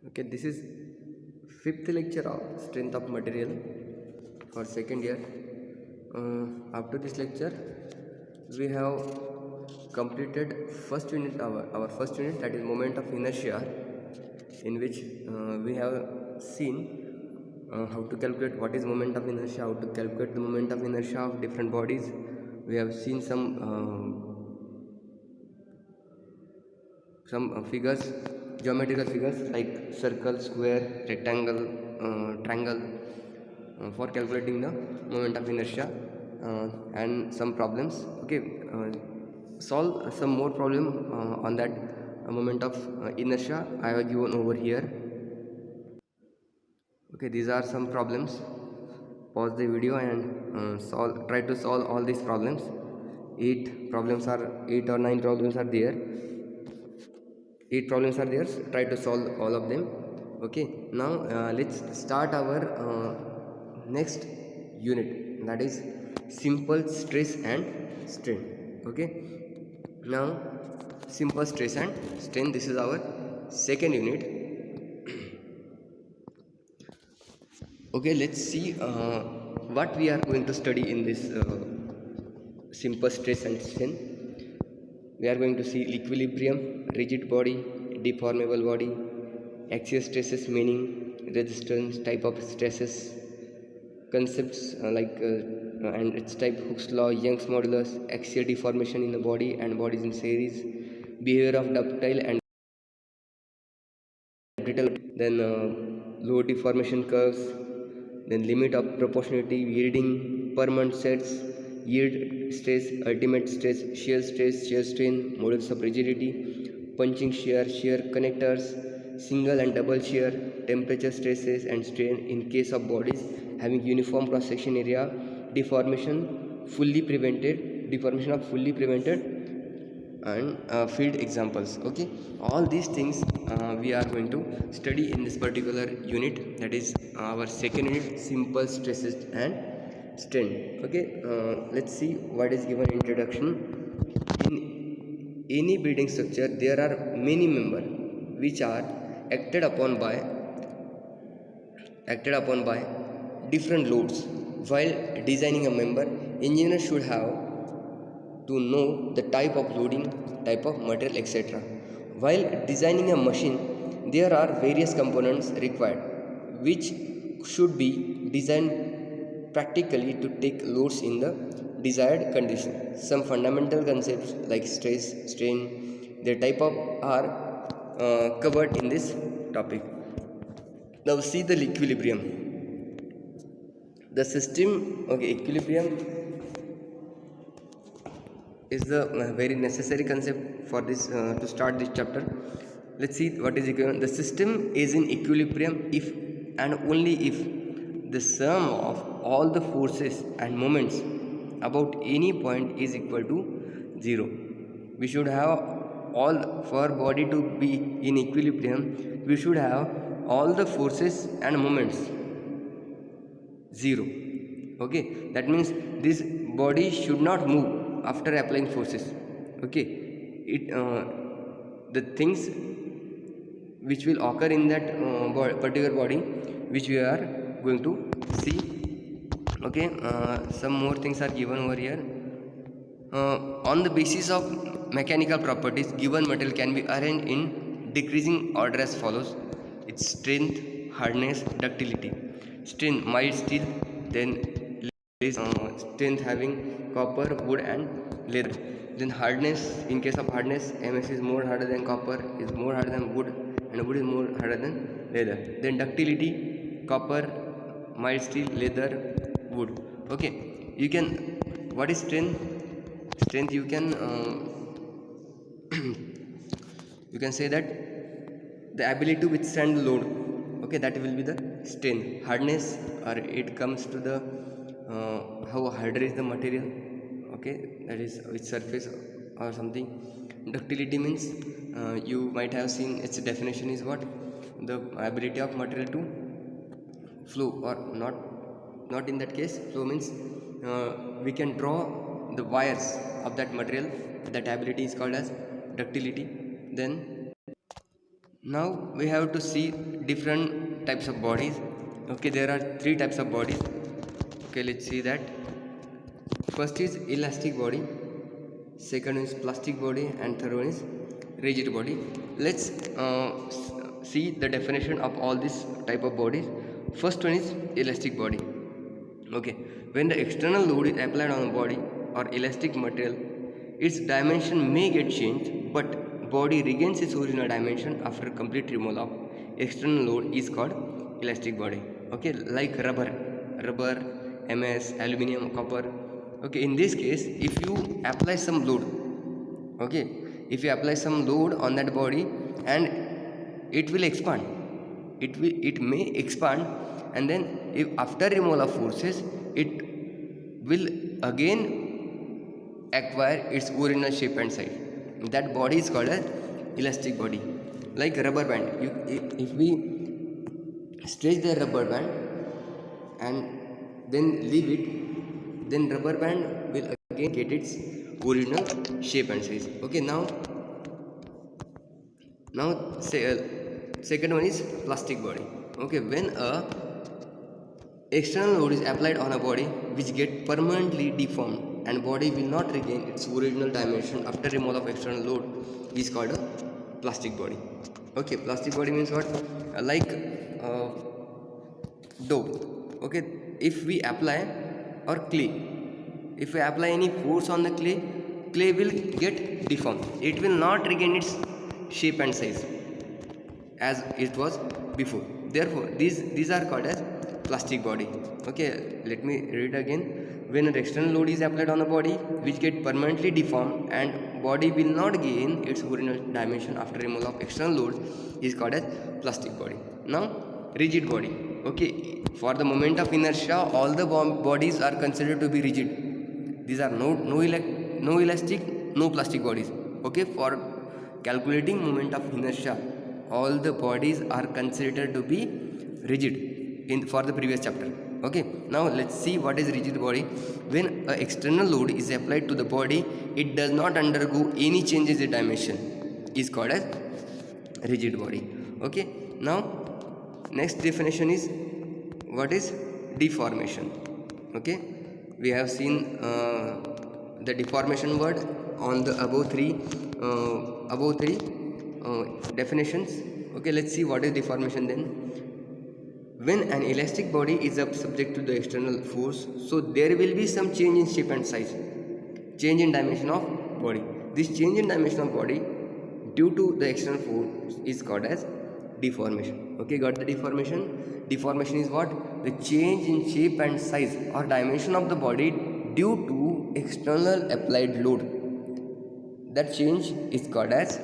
Okay, this is fifth lecture of strength of material for second year. After this lecture, we have completed first unit, our first unit, that is moment of inertia, in which we have seen how to calculate what is moment of inertia, how to calculate the moment of inertia of different bodies. We have seen some figures, geometrical figures like circle, square, rectangle, triangle, for calculating the moment of inertia, and some problems. Okay, solve some more problem on that moment of inertia I have given over here. Okay, these are some problems. Pause the video and try to solve all these problems. 8 or 9 problems are there. 8 problems are there. Try to solve all of them. Okay, now let's start our next unit, that is simple stress and strain. Okay, now simple stress and strain, this is our second unit. Okay, let's see what we are going to study in this simple stress and strain. We are going to see equilibrium, rigid body, deformable body, axial stresses, meaning resistance, type of stresses, concepts and its type, Hooke's law, Young's modulus, axial deformation in the body and bodies in series, behavior of ductile and brittle, then load deformation curves, then limit of proportionality, yielding, permanent sets, yield stress, ultimate stress, shear strain, modulus of rigidity, punching shear, shear connectors, single and double shear, temperature stresses and strain in case of bodies having uniform cross section area, deformation of fully prevented, and field examples. Okay, all these things we are going to study in this particular unit, that is our second unit, simple stresses and strain. Okay, let's see what is given introduction. In any building structure there are many members which are acted upon by different loads. While designing a member, engineer should have to know the type of loading, type of material, etc. While designing a machine, there are various components required which should be designed practically to take loads in the desired condition. Some fundamental concepts like stress, strain, their type of are covered in this topic. Now see the equilibrium. The system, okay, equilibrium is the very necessary concept for this to start this chapter. Let's see what is equilibrium. The system is in equilibrium if and only if the sum of all the forces and moments about any point is equal to 0. We should have all, for body to be in equilibrium, we should have all the forces and moments 0. Okay, that means this body should not move after applying forces. Okay, it the things which will occur in that particular body which we are going to see. Okay, some more things are given over here. On the basis of mechanical properties, given material can be arranged in decreasing order as follows: its strength, hardness, ductility. Strength, mild steel, then strength having copper, wood and leather. Then hardness, in case of hardness, MS is more harder than copper, is more harder than wood, and wood is more harder than leather. Then ductility, copper, mild steel, leather, wood. Okay, you can, what is strength? Strength, you can you can say that the ability to withstand load. Okay, that will be the strength. Hardness, or it comes to the how harder is the material. Okay, that is its surface or something. Ductility means you might have seen its definition is what? The ability of material to flow, or not in that case. Flow means we can draw the wires of that material. That ability is called as ductility. Then Now we have to see different types of bodies. Okay, there are three types of bodies. Okay, let's see that. First is elastic body, second is plastic body, and third one is rigid body. Let's see the definition of all these type of bodies. First one is elastic body. Okay, when the external load is applied on the body or elastic material, its dimension may get changed, but body regains its original dimension after complete removal of external load is called elastic body. Okay, like rubber, MS, aluminium, copper. Okay, in this case, if you apply some load, okay, if you apply some load on that body, and it will expand, it may expand, and then if after removal of forces, it will again acquire its original shape and size. That body is called as elastic body. Like rubber band, if we stretch the rubber band and then leave it, then rubber band will again get its original shape and size. Okay, now say second one is plastic body. Okay, when a external load is applied on a body which get permanently deformed and body will not regain its original dimension after removal of external load is called a plastic body. Okay, plastic body means what? Like dough. Okay, if we apply, or clay, if we apply any force on the clay will get deformed. It will not regain its shape and size as it was before. Therefore these are called as plastic body. Okay, let me read again. When an external load is applied on the body which get permanently deformed and body will not gain its original dimension after removal of external load is called as plastic body. Now rigid body. Okay, for the moment of inertia, all the bodies are considered to be rigid. These are no elastic, no plastic bodies. Okay, for calculating moment of inertia, all the bodies are considered to be rigid for the previous chapter. Okay, now let's see what is rigid body. When an external load is applied to the body, it does not undergo any changes in dimension, is called as rigid body. Okay, now next definition is what is deformation. Okay, we have seen the deformation word on the above three definitions. Okay, let's see what is deformation then. When an elastic body is subject to the external force, so there will be some change in shape and size, change in dimension of body. This change in dimension of body due to the external force is called as deformation. Okay, got the deformation? Deformation is what? The change in shape and size or dimension of the body due to external applied load. That change is called as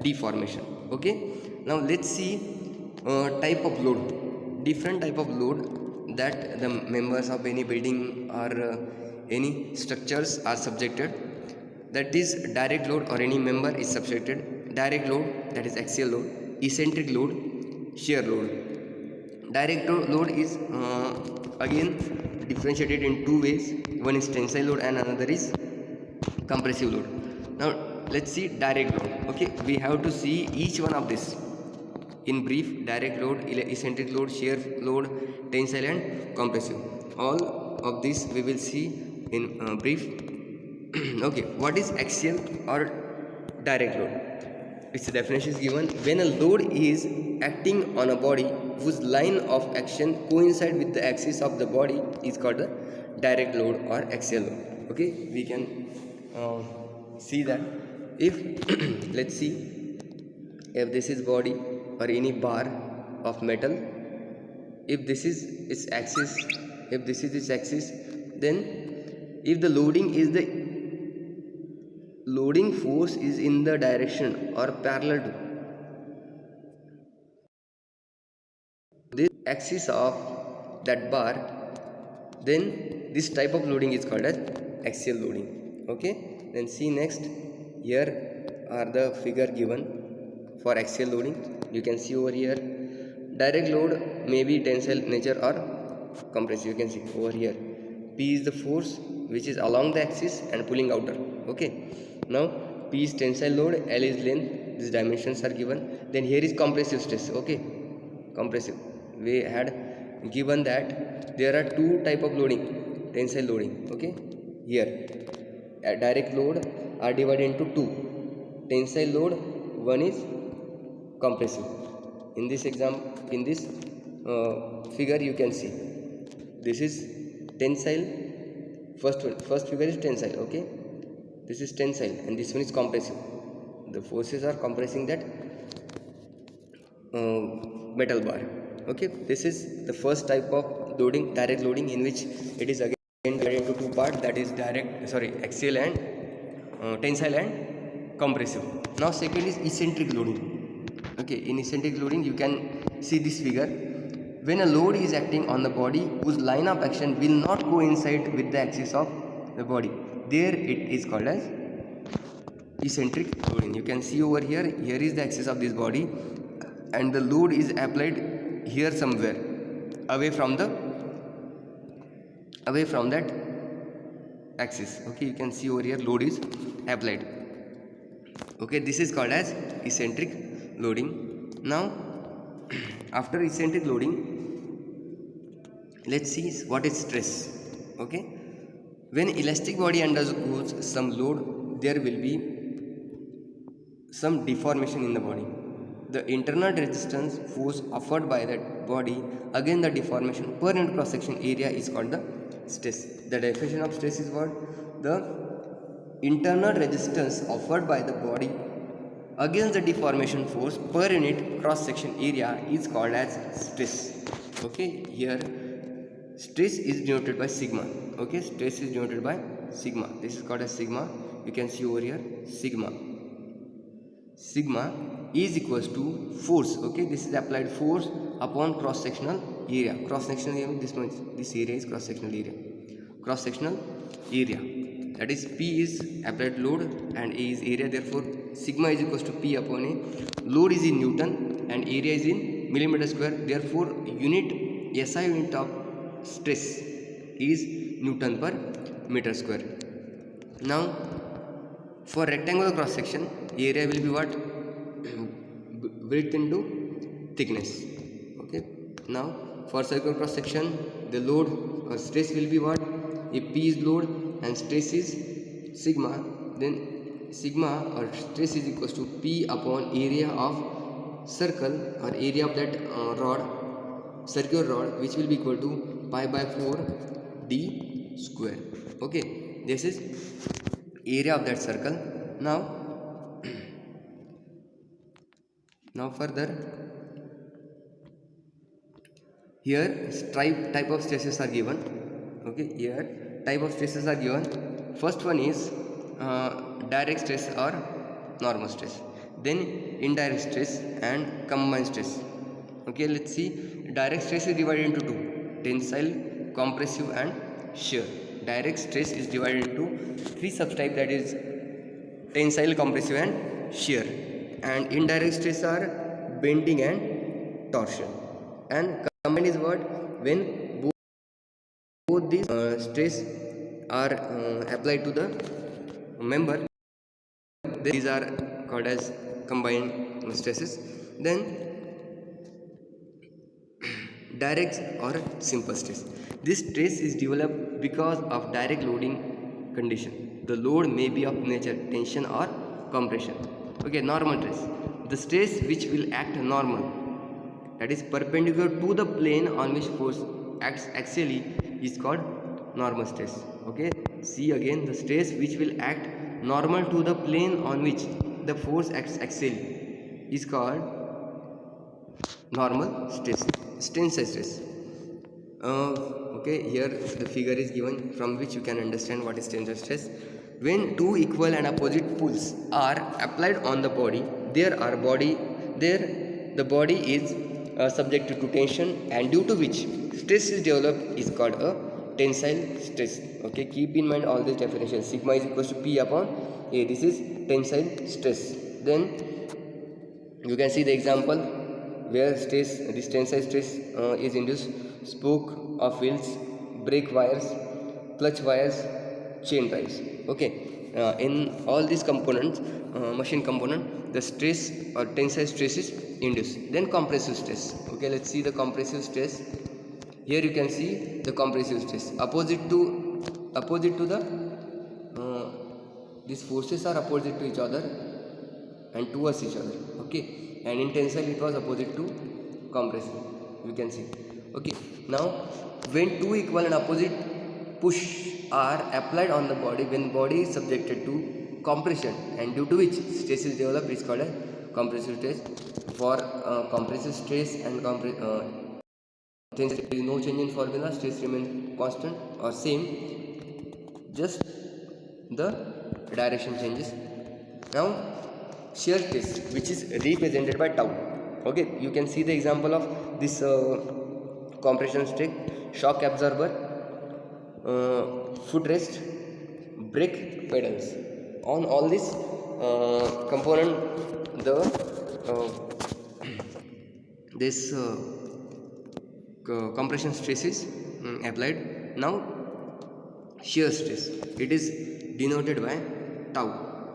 deformation. Okay, now let's see type of load. Different type of load that the members of any building or any structures are subjected. That is direct load, or any member is subjected. Direct load, that is axial load. Eccentric load, shear load. Direct load is again differentiated in two ways. One is tensile load and another is compressive load. Now let's see direct load. Okay, we have to see each one of this in brief. Direct load, eccentric load, shear load, tensile and compressive. All of this we will see in brief. Okay, what is axial or direct load? Its definition is given: when a load is acting on a body whose line of action coincide with the axis of the body is called the direct load or axial load. Okay, we can see that if let's see, if this is body or any bar of metal, if this is its axis, if this is its axis, then if the loading force is in the direction or parallel to this axis of that bar, then this type of loading is called as axial loading. Okay, then see next. Here are the figure given for axial loading. You can see over here, direct load may be tensile nature or compressive. You can see over here, P is the force which is along the axis and pulling outer. Okay, now P is tensile load, L is length, these dimensions are given. Then here is compressive stress. Okay, compressive, we had given that there are two type of loading, tensile loading. Okay, here a direct load are divided into two. Tensile load, one is compressive. In this in this figure you can see this is tensile. First figure is tensile. Okay, this is tensile and this one is compressive. The forces are compressing that metal bar. Okay, this is the first type of loading, direct loading, in which it is again divided into two parts, that is axial and tensile and compressive. Now second is eccentric loading. Okay, in eccentric loading you can see this figure. When a load is acting on the body whose line of action will not coincide with the axis of the body, there it is called as eccentric loading. You can see over here, here is the axis of this body and the load is applied here somewhere away from that axis. Okay, you can see over here load is applied. Okay, this is called as eccentric loading. Now after eccentric loading, let's see what is stress. Okay, when elastic body undergoes some load, there will be some deformation in the body. The internal resistance force offered by that body against the deformation per unit cross section area is called the stress. The definition of stress is what? The internal resistance offered by the body against the deformation force per unit cross section area is called as stress. Okay, here stress is denoted by sigma. Okay, stress is denoted by sigma. This is called as sigma. You can see over here sigma. Sigma is equals to force. Okay, this is applied force upon cross sectional area. Cross sectional area, this area is cross sectional area. Cross sectional area, that is P is applied load and A is area. Therefore sigma is equals to P upon A. Load is in Newton and area is in millimeter square. Therefore SI unit of stress is Newton per meter square. Now for rectangular cross section, area will be what? Width into thickness. Okay, now for circular cross section, the load or stress will be what? If P is load and stress is sigma, then sigma or stress is equals to P upon area of circle or area of that circular rod, which will be equal to pi by 4 d square. Okay, this is area of that circle. Now further, here type of stresses are given. Okay, here type of stresses are given. First one is direct stress or normal stress, then indirect stress and combined stress. Okay, let's see. Direct stress is divided into two: tensile, compressive and shear. Direct stress is divided into three subtypes, that is tensile, compressive and shear. And indirect stress are bending and torsion. And combined is what? When both these stress are applied to the member, these are called as combined stresses. Then direct or simple stress. This stress is developed because of direct loading condition. The load may be of nature tension or compression. Okay, normal stress. The stress which will act normal, that is perpendicular to the plane on which force acts axially, is called normal stress. Okay, see again, the stress which will act normal to the plane on which the force acts axially is called normal stress. Tensile stress. Okay, here the figure is given from which you can understand what is tensile stress. When two equal and opposite pulls are applied on the body, the body is subjected to tension, and due to which stress is developed is called a tensile stress. Okay, keep in mind all these definitions. Sigma is equals to P upon A. This is tensile stress. Then you can see the example where this tensile stress is induced: spoke of wheels, brake wires, clutch wires, chain drives. Okay, in all these components, machine component, the stress or tensile stress is induced. Then compressive stress. Okay, let's see the compressive stress. Here you can see the compressive stress opposite to the these forces are opposite to each other and towards each other. Okay, and in tensile it was opposite to compressive, you can see. Okay, now when two equal and opposite push are applied on the body, when body is subjected to compression and due to which stress is developed, is called as compressive stress. For compressive stress and there is no change in formula, stress remains constant or same, just the direction changes. Now shear stress, which is represented by tau. Okay, you can see the example of this compression stress: shock absorber, footrest, brake pedals. On all this component, the this compression stress is applied. Now shear stress, it is denoted by tau.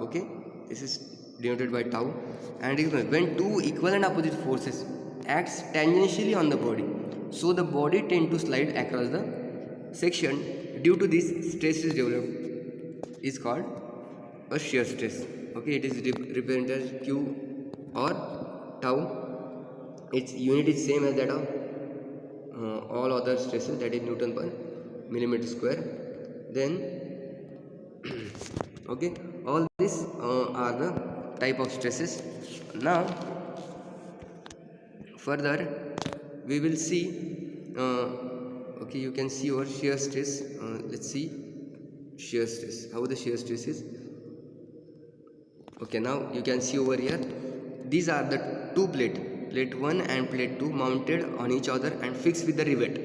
Okay, this is denoted by tau. And when two equal and opposite forces acts tangentially on the body, so the body tend to slide across the section. Due to this, stress is developed, is called a shear stress. Okay, it is represented as q or tau. Its unit is same as that of all other stresses, that is Newton per millimeter square. Then okay, all these are the type of stresses. Now further we will see okay, you can see our shear stress. Let's see shear stress, how the shear stress is. Okay, now you can see over here, these are the two plate 1 and plate 2 mounted on each other and fixed with the rivet.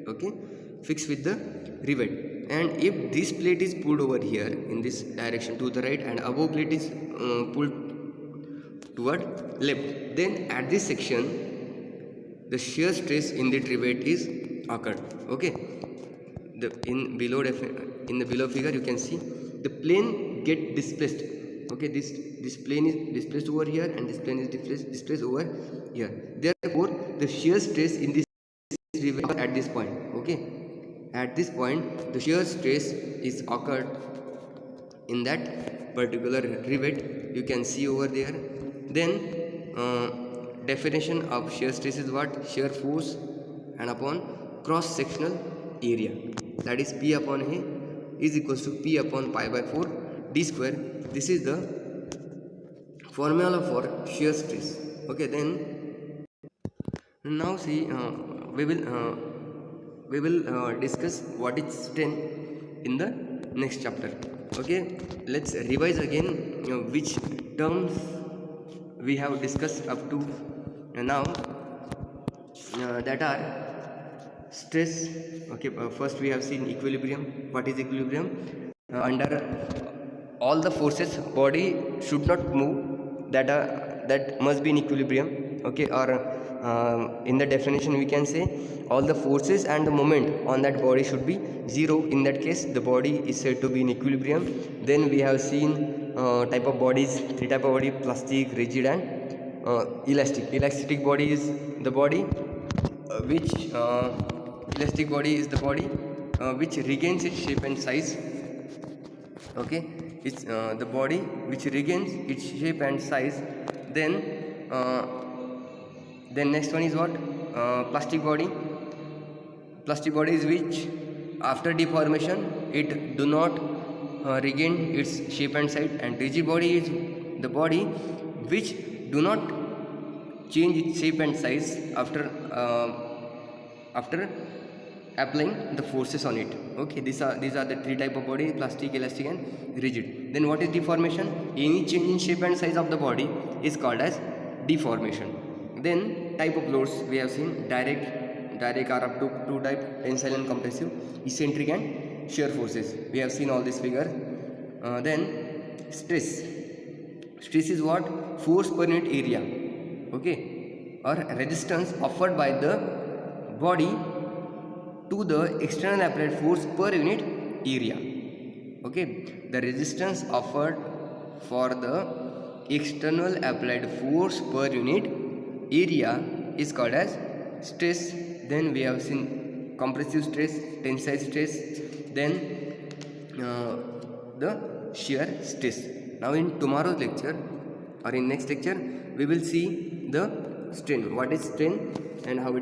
Okay, fixed with the rivet. And if this plate is pulled over here in this direction to the right and above plate is pulled toward left, then at this section the shear stress in the rivet is occurred. Okay, in the below figure you can see the plane get displaced. Okay, this plane is displaced over here and this plane is displaced over here. Therefore the shear stress in this rivet at this point. Okay, at this point the shear stress is occurred in that particular rivet, you can see over there. Then definition of shear stress is what? Shear force and upon cross sectional area, that is P upon A is equals to P upon pi by 4 d square. This is the formula for shear stress. Okay, then now see we will discuss what is strain in the next chapter. Okay, let's revise again which terms we have discussed up to now, that are stress. Okay, first we have seen equilibrium. What is equilibrium? Under all the forces body should not move, that must be in equilibrium. Okay, or in the definition we can say all the forces and the moment on that body should be zero. In that case the body is said to be in equilibrium. Then we have seen type of bodies, three type of body: plastic, rigid and elastic. Elastic body is the body which elastic body is the body which regains its shape and size. Okay, it's the body which regains its shape and size. Then next one is what? Plastic body. Plastic body is which after deformation it do not regain its shape and size. And rigid body is the body which do not change its shape and size after applying the forces on it. Okay, these are the three type of body: plastic, elastic and rigid. Then what is deformation? Any change in shape and size of the body is called as deformation. Then type of loads we have seen: direct are up to two type: tensile and compressive, eccentric and shear forces. We have seen all this figure. Then stress is what? Force per unit area. Okay, or resistance offered by the body to the external applied force per unit area. Okay, the resistance offered for the external applied force per unit area is called as stress. Then we have seen compressive stress, tensile stress, then uh, the shear stress. Now in tomorrow's lecture or in next lecture we will see the strain, what is strain and uh, how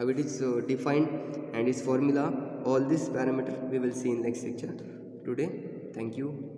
it is defined and its formula. All these parameters we will see in next lecture. Today, thank you.